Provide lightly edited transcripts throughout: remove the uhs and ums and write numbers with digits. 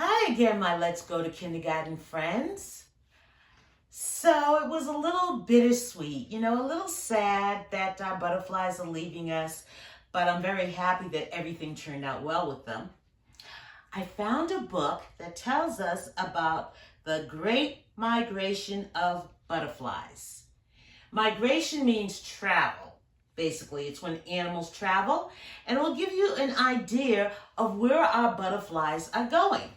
Hi again, my Let's Go to Kindergarten friends. So it was a little bittersweet, a little sad that our butterflies are leaving us, but I'm very happy that everything turned out well with them. I found a book that tells us about the great migration of butterflies. Migration means travel. Basically, it's when animals travel, and it will give you an idea of where our butterflies are going,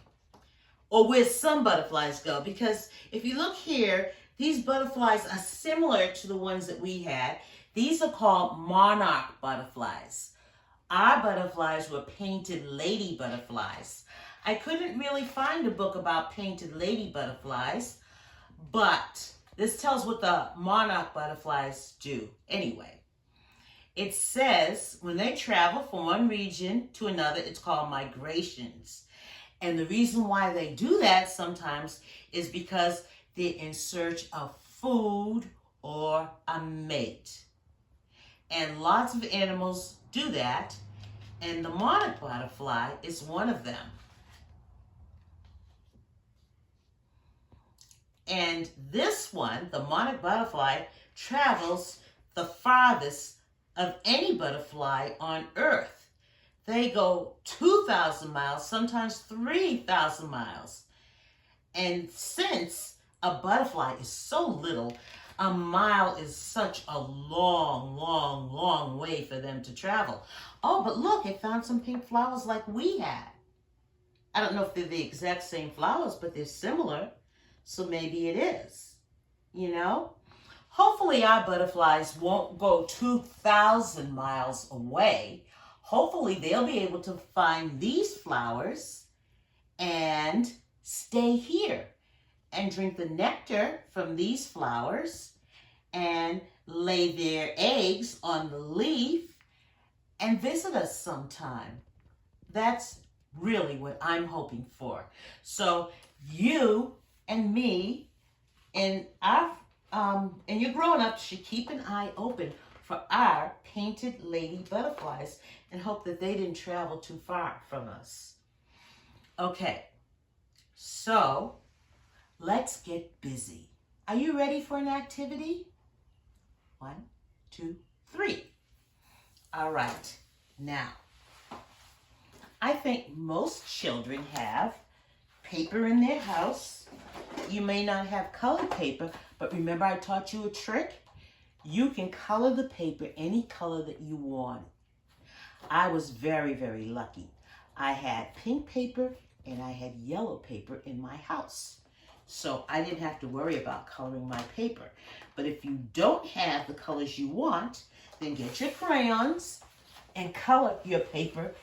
or where some butterflies go. Because if you look here, these butterflies are similar to the ones that we had. These are called monarch butterflies. Our butterflies were painted lady butterflies. I couldn't really find a book about painted lady butterflies, but this tells what the monarch butterflies do anyway. It says when they travel from one region to another, it's called migrations. And the reason why they do that sometimes is because they're in search of food or a mate. And lots of animals do that, and the monarch butterfly is one of them. And this one, the monarch butterfly, travels the farthest of any butterfly on Earth. They go 2,000 miles, sometimes 3,000 miles. And since a butterfly is so little, a mile is such a long, long, long way for them to travel. Oh, but look, it found some pink flowers like we had. I don't know if they're the exact same flowers, but they're similar. So maybe it is, Hopefully our butterflies won't go 2,000 miles away. Hopefully they'll be able to find these flowers and stay here and drink the nectar from these flowers and lay their eggs on the leaf and visit us sometime. That's really what I'm hoping for. So you and me and your grown-ups should keep an eye open for our painted lady butterflies and hope that they didn't travel too far from us. Okay, so let's get busy. Are you ready for an activity? 1, 2, 3. All right, now, I think most children have paper in their house. You may not have colored paper, but remember I taught you a trick? You can color the paper any color that you want. I was very, very lucky. I had pink paper and I had yellow paper in my house. So I didn't have to worry about coloring my paper. But if you don't have the colors you want, then get your crayons and color your paper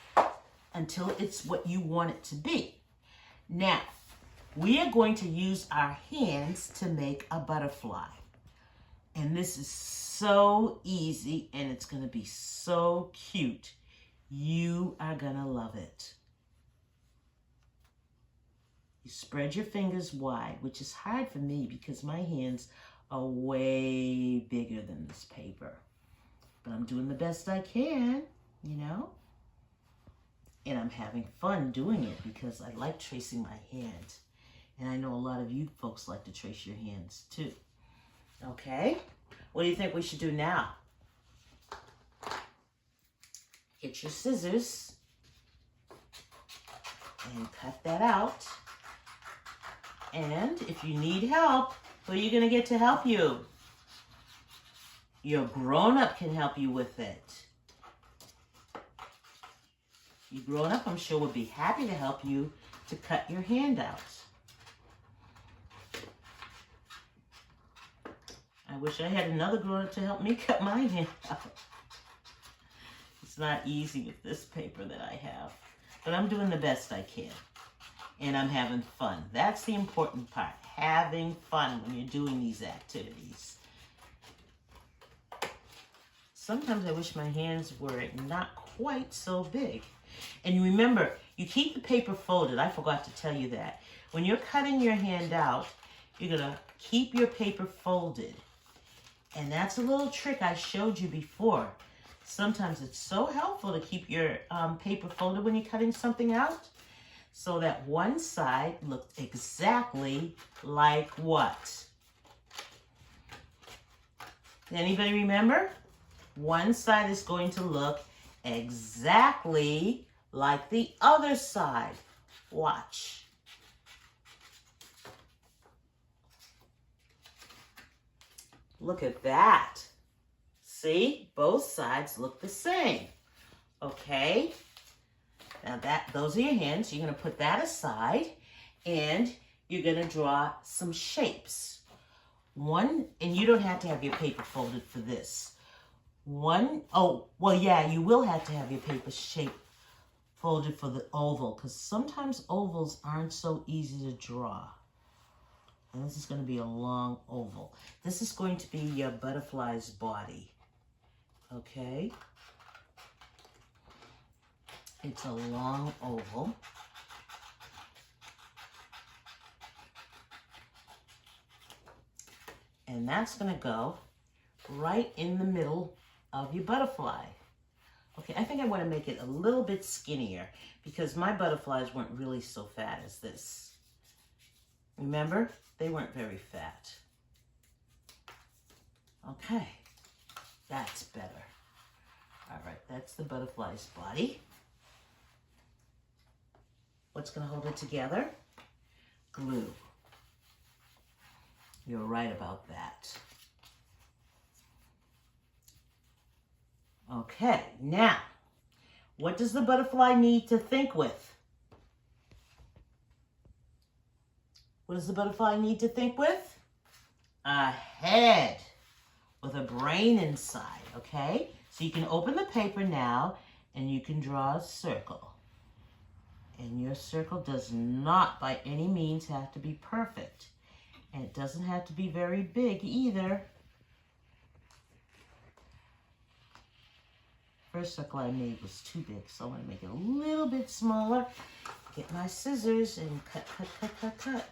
until it's what you want it to be. Now, we are going to use our hands to make a butterfly. And this is so easy and it's going to be so cute. You are going to love it. You spread your fingers wide, which is hard for me because my hands are way bigger than this paper. But I'm doing the best I can, And I'm having fun doing it because I like tracing my hand. And I know a lot of you folks like to trace your hands too. Okay, what do you think we should do now? Get your scissors and cut that out. And if you need help, who are you going to get to help you? Your grown-up can help you with it. Your grown-up, I'm sure, would be happy to help you to cut your hand out. I wish I had another grown-up to help me cut my hand out. It's not easy with this paper that I have, but I'm doing the best I can. And I'm having fun. That's the important part, having fun when you're doing these activities. Sometimes I wish my hands were not quite so big. And you remember, you keep the paper folded. I forgot to tell you that. When you're cutting your hand out, you're going to keep your paper folded. And that's a little trick I showed you before. Sometimes it's so helpful to keep your paper folded when you're cutting something out. so that one side looked exactly like what? Anybody remember? One side is going to look exactly like the other side. Watch. Look at that. See? Both sides look the same. Okay? Now those are your hands. You're going to put that aside and you're going to draw some shapes. One, and you don't have to have your paper folded for this. You will have to have your paper shape folded for the oval because sometimes ovals aren't so easy to draw. And this is going to be a long oval. This is going to be your butterfly's body. Okay? It's a long oval. And that's going to go right in the middle of your butterfly. Okay, I think I want to make it a little bit skinnier because my butterflies weren't really so fat as this. Remember? They weren't very fat. Okay, that's better. All right, that's the butterfly's body. What's going to hold it together? Glue. You're right about that. Okay, now, what does the butterfly need to think with? What does the butterfly need to think with? A head with a brain inside, okay? So you can open the paper now and you can draw a circle. And your circle does not by any means have to be perfect. And it doesn't have to be very big either. First circle I made was too big, so I'm going to make it a little bit smaller. Get my scissors and cut, cut, cut, cut, cut.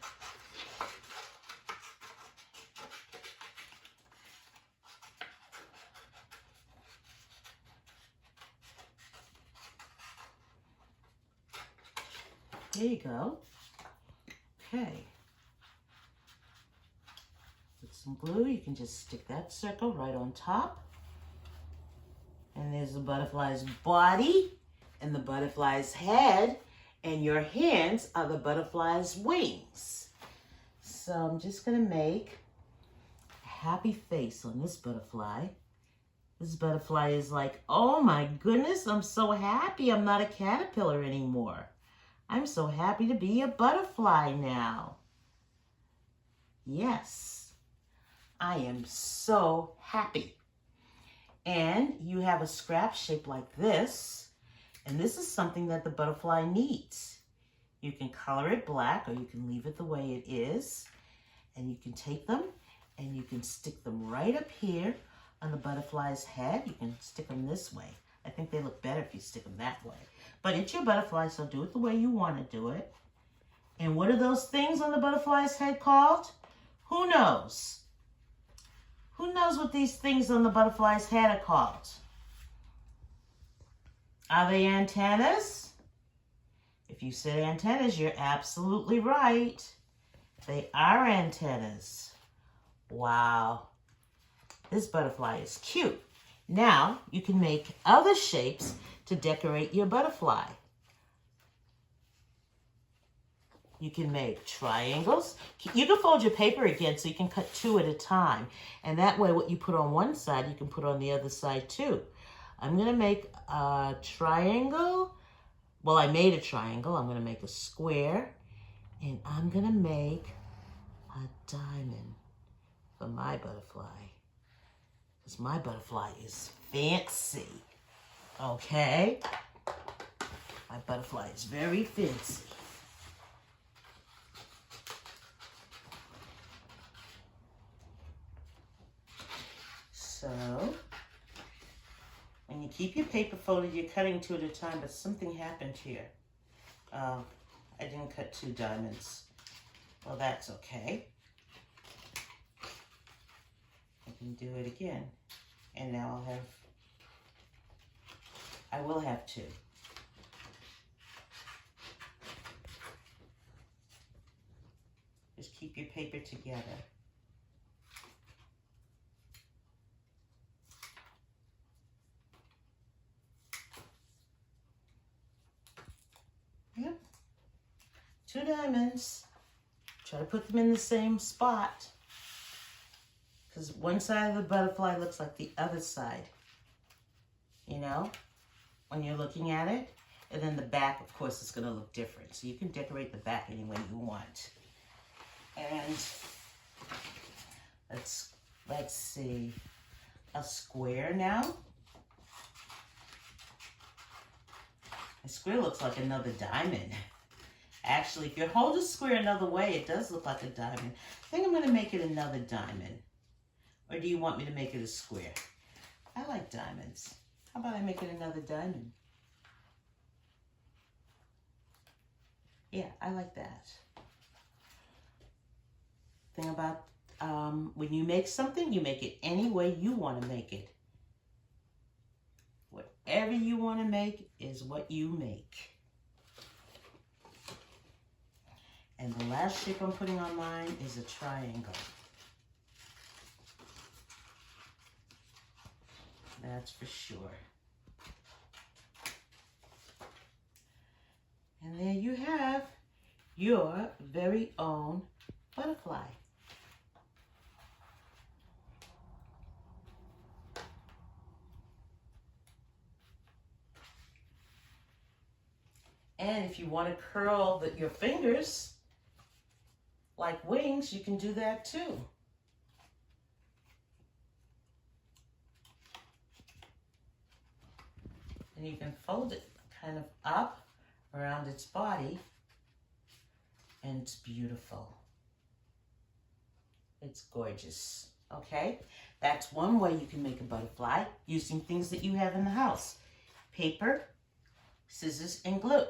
There you go. Okay. With some glue, you can just stick that circle right on top. And there's the butterfly's body and the butterfly's head, and your hands are the butterfly's wings. So I'm just going to make a happy face on this butterfly. This butterfly is like, oh my goodness, I'm so happy I'm not a caterpillar anymore. I'm so happy to be a butterfly now. Yes, I am so happy. And you have a scrap shape like this, and this is something that the butterfly needs. You can color it black or you can leave it the way it is, and you can take them and you can stick them right up here on the butterfly's head. You can stick them this way. I think they look better if you stick them that way. But it's your butterfly, so do it the way you want to do it. And what are those things on the butterfly's head called? Who knows? Who knows what these things on the butterfly's head are called? Are they antennas? If you said antennas, you're absolutely right. They are antennas. Wow. This butterfly is cute. Now, you can make other shapes to decorate your butterfly. You can make triangles. You can fold your paper again so you can cut 2 at a time. And that way what you put on one side, you can put on the other side too. I'm going to make a triangle. Well, I made a triangle. I'm going to make a square. And I'm going to make a diamond for my butterfly. Because my butterfly is fancy. Okay? My butterfly is very fancy. So, when you keep your paper folded, you're cutting 2 at a time, but something happened here. I didn't cut 2 diamonds. Well, that's okay. I can do it again. And now I will have 2. keep your paper together. Yep. 2 diamonds. Try to put them in the same spot, because one side of the butterfly looks like the other side, you know, when you're looking at it. And then the back, of course, is going to look different. So you can decorate the back any way you want. And let's see, a square now. A square looks like another diamond. Actually, if you hold a square another way, it does look like a diamond. I think I'm going to make it another diamond. Or do you want me to make it a square? I like diamonds. How about I make it another diamond? Yeah, I like that. Thing about when you make something, you make it any way you want to make it. Whatever you want to make is what you make. And the last shape I'm putting on mine is a triangle. That's for sure. And there you have your very own butterfly. And if you want to curl your fingers like wings, you can do that too. And you can fold it kind of up around its body, and it's beautiful. It's gorgeous, okay? That's one way you can make a butterfly using things that you have in the house. Paper, scissors, and glue.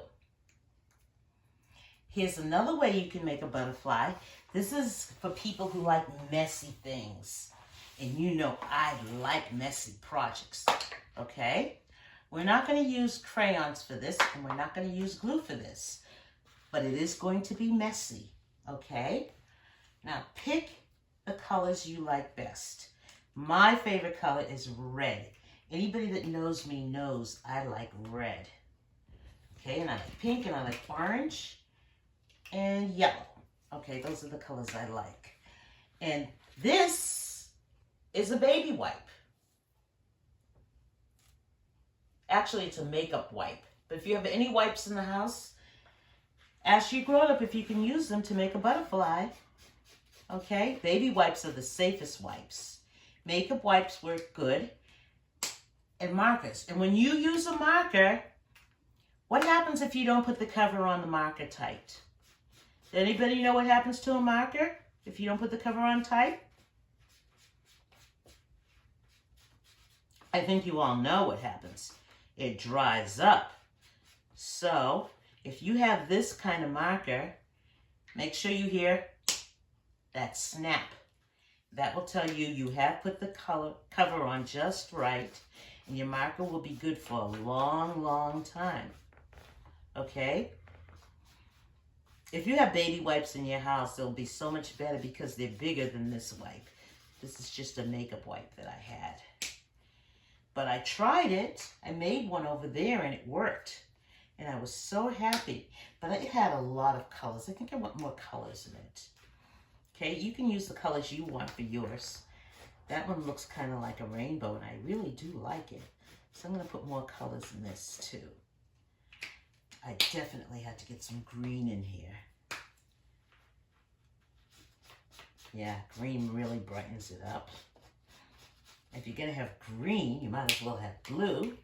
Here's another way you can make a butterfly. This is for people who like messy things. And you know I like messy projects, okay? We're not going to use crayons for this, and we're not going to use glue for this. But it is going to be messy, okay? Now pick the colors you like best. My favorite color is red. Anybody that knows me knows I like red. Okay, and I like pink, and I like orange, and yellow. Okay, those are the colors I like. And this is a baby wipe. Actually, it's a makeup wipe. But if you have any wipes in the house, ask your grown-up if you can use them to make a butterfly. Okay, baby wipes are the safest wipes. Makeup wipes work good. And markers. And when you use a marker, what happens if you don't put the cover on the marker tight? Does anybody know what happens to a marker if you don't put the cover on tight? I think you all know what happens. It dries up. So, if you have this kind of marker, make sure you hear that snap. That will tell you you have put the cover on just right, and your marker will be good for a long, long time. Okay? If you have baby wipes in your house, they'll be so much better because they're bigger than this wipe. This is just a makeup wipe that I had. But I tried it. I made one over there and it worked. And I was so happy. But it had a lot of colors. I think I want more colors in it. Okay, you can use the colors you want for yours. That one looks kind of like a rainbow, and I really do like it. So I'm going to put more colors in this too. I definitely had to get some green in here. Yeah, green really brightens it up. If you're going to have green, you might as well have blue.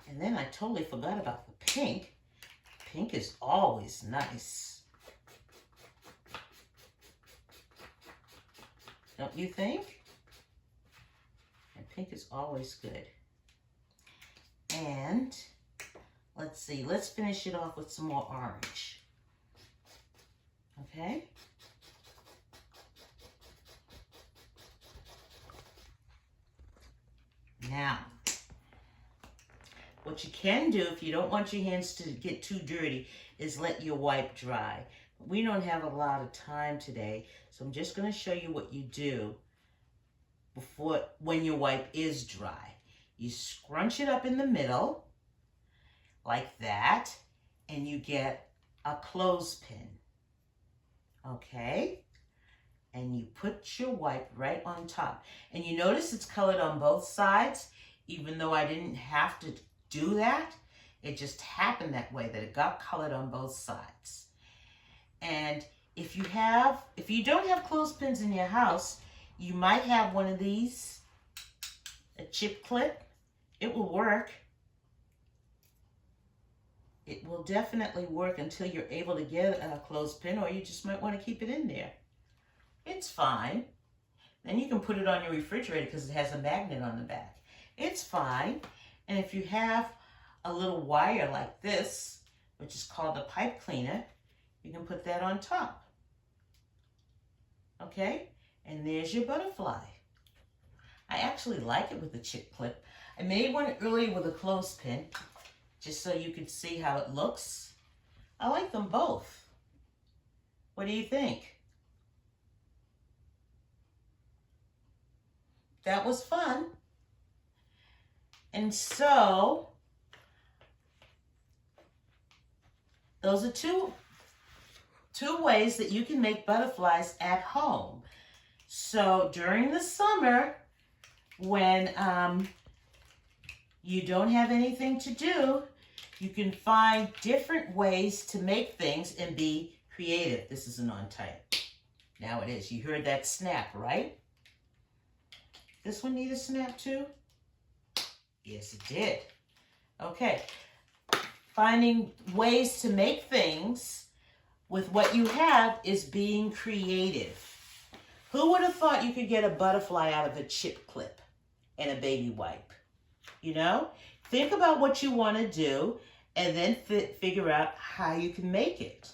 And then I totally forgot about the pink. Pink is always nice. Don't you think? And pink is always good. And let's see, let's finish it off with some more orange. Okay? Now, What you can do if you don't want your hands to get too dirty is let your wipe dry. We don't have a lot of time today, so I'm just going to show you what you do when your wipe is dry. You scrunch it up in the middle like that, and you get a clothespin. Okay? And you put your wipe right on top. And you notice it's colored on both sides, even though I didn't have to do that. It just happened that way, that it got colored on both sides. And if you don't have clothespins in your house, you might have one of these, a chip clip. It will work. It will definitely work until you're able to get a clothespin, or you just might want to keep it in there. It's fine. Then you can put it on your refrigerator because it has a magnet on the back. It's fine. And if you have a little wire like this, which is called a pipe cleaner, you can put that on top. Okay? And there's your butterfly. I actually like it with the chip clip. I made one earlier with a clothespin, just so you could see how it looks. I like them both. What do you think? That was fun. And so, those are two ways that you can make butterflies at home. So during the summer, when you don't have anything to do, you can find different ways to make things and be creative. This isn't on tight. Now it is. You heard that snap, right? This one need a snap too? Yes, it did. Okay. Finding ways to make things with what you have is being creative. Who would have thought you could get a butterfly out of a chip clip and a baby wipe? You know? Think about what you want to do and then figure out how you can make it.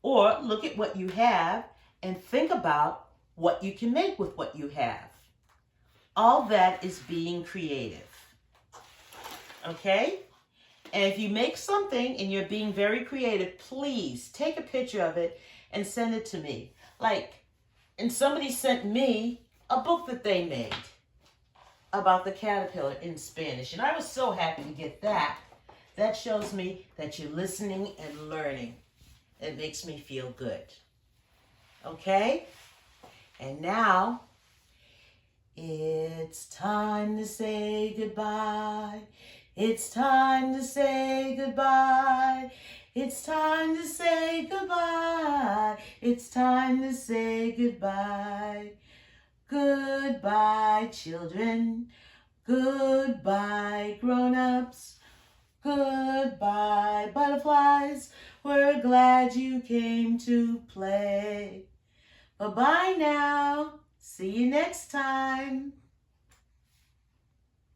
Or look at what you have and think about what you can make with what you have. All that is being creative. Okay? And if you make something and you're being very creative, please take a picture of it and send it to me. And somebody sent me a book that they made about the caterpillar in Spanish. And I was so happy to get that. That shows me that you're listening and learning. It makes me feel good. Okay? And now, it's time to say goodbye. It's time to say goodbye. It's time to say goodbye. It's time to say goodbye. Goodbye, children. Goodbye, grown-ups. Goodbye, butterflies. We're glad you came to play. Bye-bye now. See you next time.